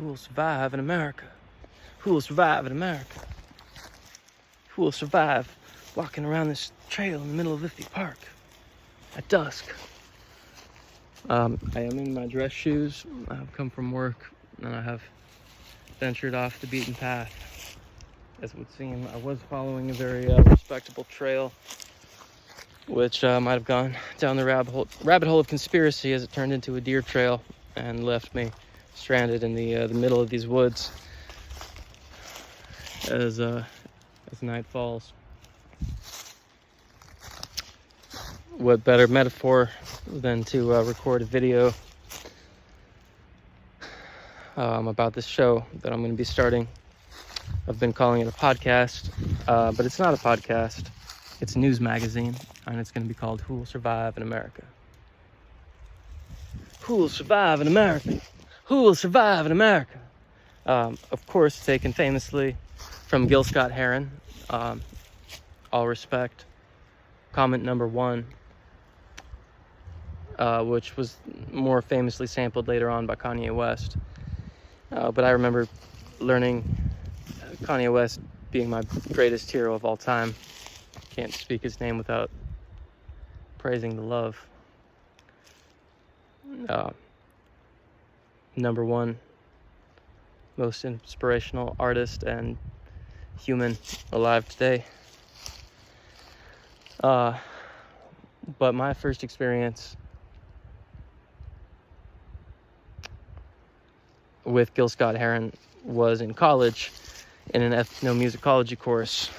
Who will survive in America? Who will survive in America? Who will survive walking around this trail in the middle of Liffey Park at dusk? I am in my dress shoes. I've come from work and I have ventured off the beaten path. As it would seem, I was following a very respectable trail, which might have gone down the rabbit hole of conspiracy as it turned into a deer trail and left me stranded in the middle of these woods as night falls. What better metaphor than to record a video about this show that I'm going to be starting. I've been calling it a podcast, but it's not a podcast. It's a news magazine, and it's going to be called Who Will Survive in America? Who will survive in America? Who will survive in America? Of course, taken famously from Gil Scott-Heron. All respect. Comment number 1, which was more famously sampled later on by Kanye West. But I remember learning Kanye West being my greatest hero of all time. Can't speak his name without praising the love. Number 1 most inspirational artist and human alive today. But my first experience with Gil Scott-Heron was in college in an ethnomusicology course,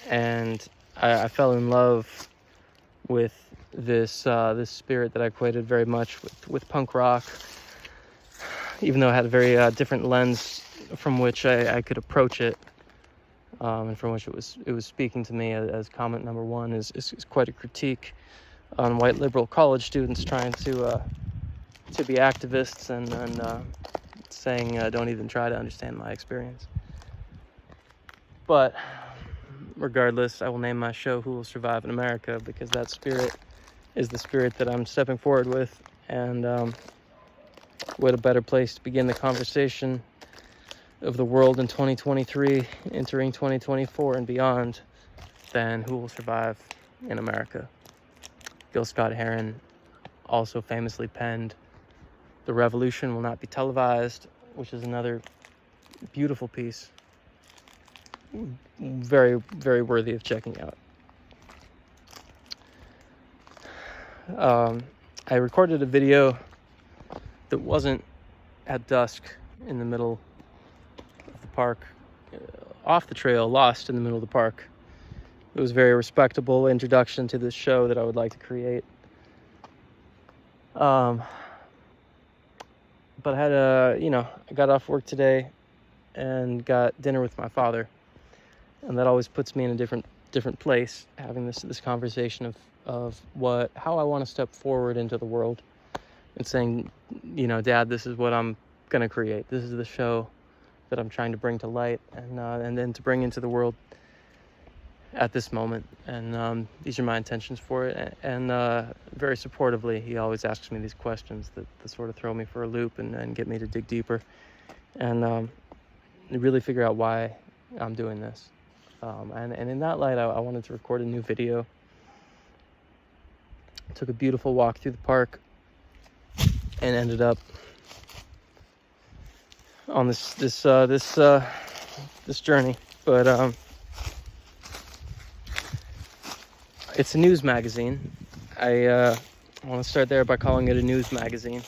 and I fell in love with this spirit that I equated very much with punk rock, even though it had a very different lens from which I could approach it, and from which it was speaking to me. As comment number 1 is quite a critique on white liberal college students trying to be activists and saying don't even try to understand my experience. But regardless, I will name my show Who Will Survive in America, because that spirit is the spirit that I'm stepping forward with. And what a better place to begin the conversation of the world in 2023, entering 2024 and beyond, than who will survive in America. Gil Scott-Heron also famously penned "The Revolution Will Not Be Televised," which is another beautiful piece. Very, very worthy of checking out. I recorded a video that wasn't at dusk in the middle of the park, off the trail, lost in the middle of the park. It was a very respectable introduction to this show that I would like to create. But I had I got off work today and got dinner with my father. And that always puts me in a different place, having this conversation of how I want to step forward into the world and saying, Dad, this is what I'm going to create. This is the show that I'm trying to bring to light and then to bring into the world at this moment. And these are my intentions for it. And very supportively, he always asks me these questions that sort of throw me for a loop and get me to dig deeper and really figure out why I'm doing this. And in that light, I wanted to record a new video. I took a beautiful walk through the park and ended up on this journey. But it's a news magazine. I want to start there by calling it a news magazine.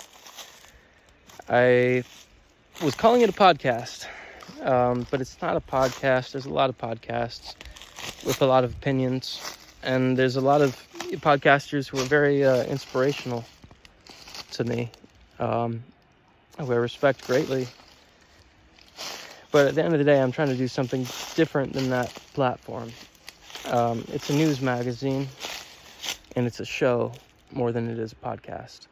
I was calling it a podcast. But it's not a podcast. There's a lot of podcasts with a lot of opinions, and there's a lot of podcasters who are very inspirational to me, who I respect greatly. But at the end of the day, I'm trying to do something different than that platform. It's a news magazine, and it's a show more than it is a podcast.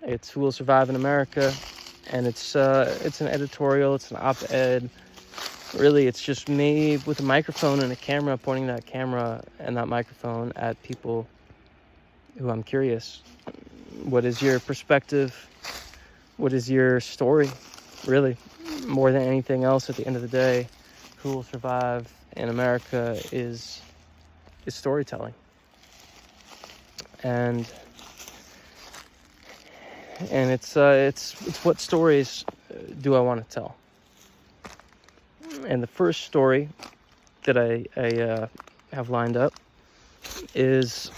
It's Who Will Survive in America. And it's an editorial, it's an op-ed. Really, it's just me with a microphone and a camera, pointing that camera and that microphone at people who I'm curious. What is your perspective What is your story, really? More than anything else, at the end of the day, who will survive in America is storytelling. And it's what stories do I want to tell? And the first story that I have lined up is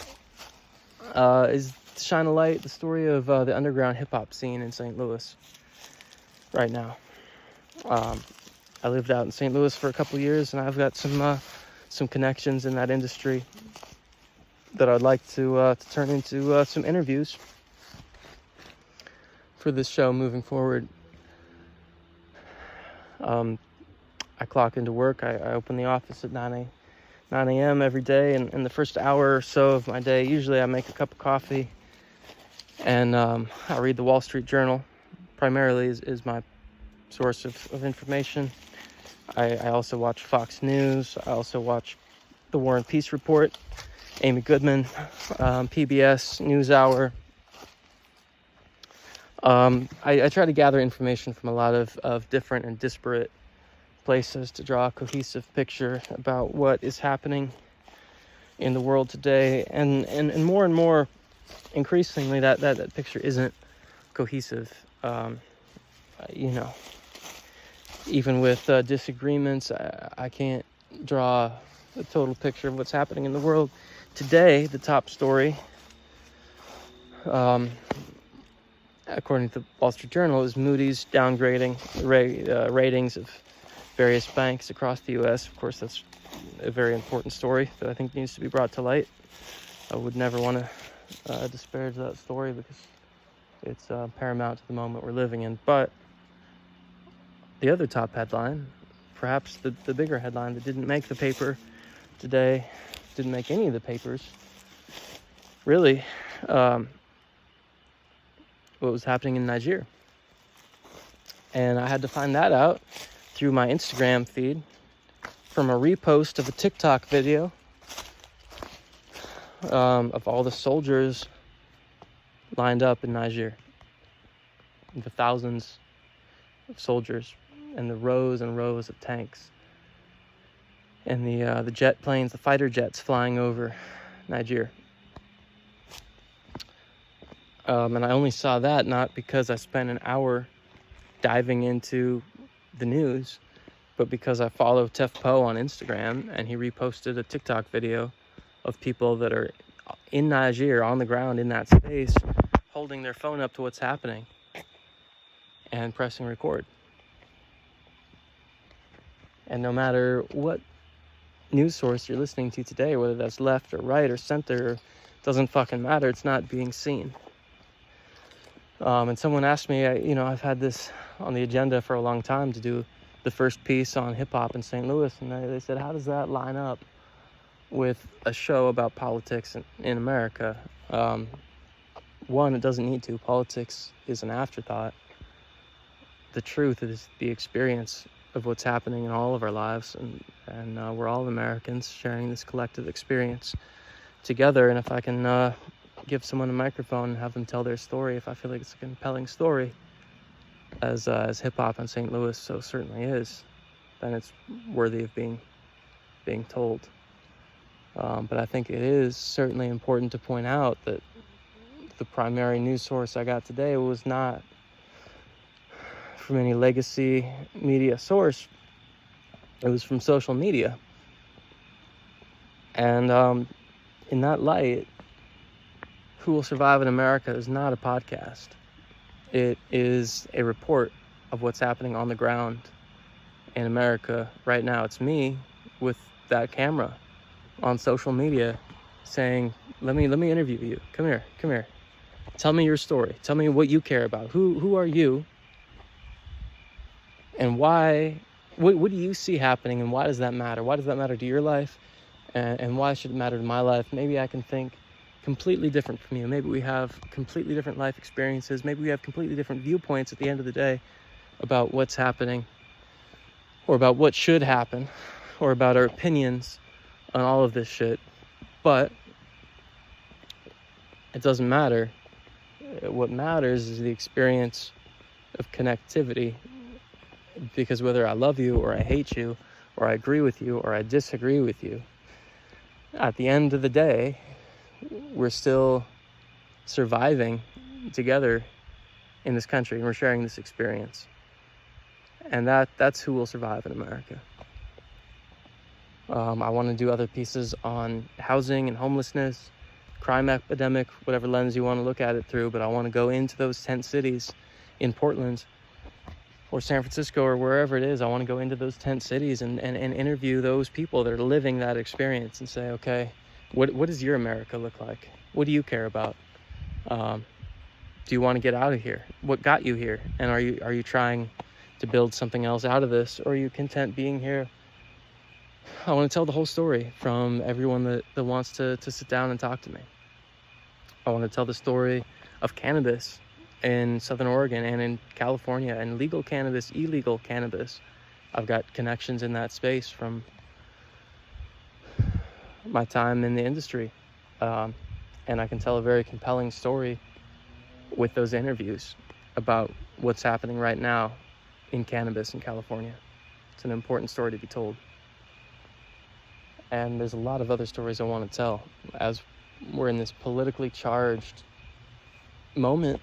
to shine a light the story of the underground hip hop scene in St. Louis right now. I lived out in St. Louis for a couple years, and I've got some connections in that industry that I'd like to turn into some interviews for this show moving forward. I clock into work. I open the office at 9 a.m. every day, and in the first hour or so of my day, usually I make a cup of coffee, and I read the Wall Street Journal. Primarily is my source of information. I also watch Fox News. I also watch the War and Peace Report, Amy Goodman, PBS NewsHour. I try to gather information from a lot of different and disparate places to draw a cohesive picture about what is happening in the world today, and more increasingly that picture isn't cohesive. Even with disagreements, I can't draw a total picture of what's happening in the world today. The top story, according to the Wall Street Journal, is Moody's downgrading ratings of various banks across the U.S. Of course, that's a very important story that I think needs to be brought to light. I would never want to disparage that story because it's paramount to the moment we're living in. But the other top headline, perhaps the bigger headline that didn't make the paper today, didn't make any of the papers, really, what was happening in Niger. And I had to find that out through my Instagram feed from a repost of a TikTok video of all the soldiers lined up in Niger. The thousands of soldiers and the rows and rows of tanks and the jet planes, the fighter jets flying over Niger. And I only saw that not because I spent an hour diving into the news, but because I follow Tef Poe on Instagram, and he reposted a TikTok video of people that are in Niger, on the ground in that space, holding their phone up to what's happening and pressing record. And no matter what news source you're listening to today, whether that's left or right or center, doesn't fucking matter. It's not being seen. And someone asked me, I've had this on the agenda for a long time to do the first piece on hip-hop in St. Louis, and they said, how does that line up with a show about politics in America? One, it doesn't need to. Politics is an afterthought. The truth is the experience of what's happening in all of our lives, and we're all Americans sharing this collective experience together. And if I can give someone a microphone and have them tell their story, if I feel like it's a compelling story, as hip-hop in St. Louis so certainly is, then it's worthy of being told. But I think it is certainly important to point out that the primary news source I got today was not from any legacy media source. It was from social media. And in that light, Who Will Survive in America is not a podcast. It is a report of what's happening on the ground in America right now. It's me with that camera on social media saying, let me interview you. Come here. Tell me your story. Tell me what you care about. Who are you? And why, what do you see happening, and why does that matter? Why does that matter to your life? And why should it matter to my life? Maybe I can think completely different from you. Maybe we have completely different life experiences. Maybe we have completely different viewpoints at the end of the day about what's happening, or about what should happen, or about our opinions on all of this shit. But it doesn't matter. What matters is the experience of connectivity, because whether I love you or I hate you or I agree with you or I disagree with you, at the end of the day, we're still surviving together in this country, and we're sharing this experience. And that's who will survive in America. I want to do other pieces on housing and homelessness, crime epidemic, whatever lens you want to look at it through, but I want to go into those tent cities in Portland or San Francisco or wherever it is. I want to go into those tent cities and interview those people that are living that experience and say, okay, what does your America look like? What do you care about? Do you want to get out of here? What got you here? And are you trying to build something else out of this? Or are you content being here? I want to tell the whole story from everyone that wants to sit down and talk to me. I want to tell the story of cannabis in Southern Oregon and in California, and legal cannabis, illegal cannabis. I've got connections in that space from my time in the industry. And I can tell a very compelling story with those interviews about what's happening right now in cannabis in California. It's an important story to be told. And there's a lot of other stories I want to tell as we're in this politically charged moment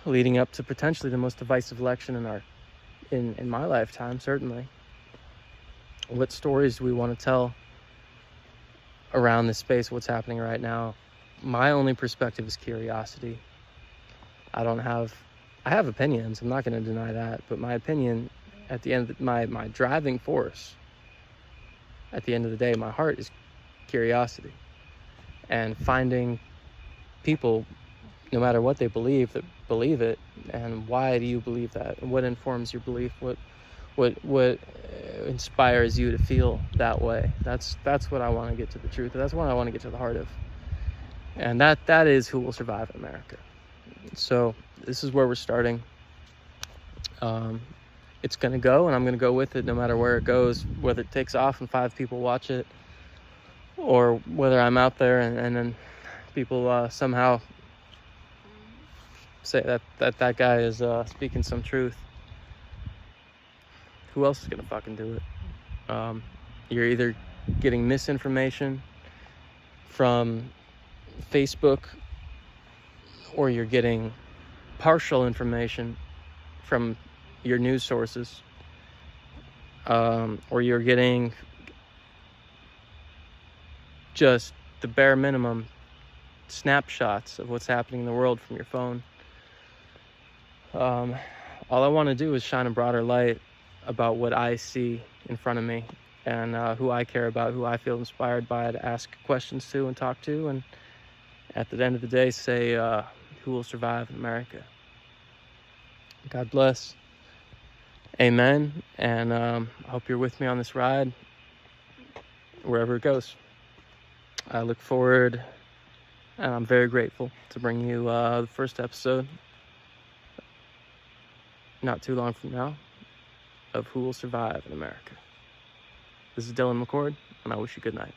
leading up to potentially the most divisive election in my lifetime, certainly. What stories do we want to tell around this space, what's happening right now? My only perspective is curiosity. I have opinions, I'm not going to deny that, but my opinion at the end, my driving force at the end of the day, my heart is curiosity, and finding people, no matter what they believe, that believe it, and why do you believe that, and what informs your belief, what inspires you to feel that way. That's what I want to get to the truth. That's what I want to get to the heart of, and that is who will survive in America. So this is where we're starting. It's going to go, and I'm going to go with it no matter where it goes, whether it takes off and 5 people watch it, or whether I'm out there and then people somehow say that guy is speaking some truth. Who else is going to fucking do it? You're either getting misinformation from Facebook, or you're getting partial information from your news sources, or you're getting just the bare minimum snapshots of what's happening in the world from your phone. All I want to do is shine a broader light about what I see in front of me, and who I care about, who I feel inspired by to ask questions to and talk to, and at the end of the day say, who will survive in America? God bless. Amen. And I hope you're with me on this ride, wherever it goes. I look forward, and I'm very grateful to bring you the first episode, not too long from now, of Who Will Survive in America. This is Dylan McCord, and I wish you good night.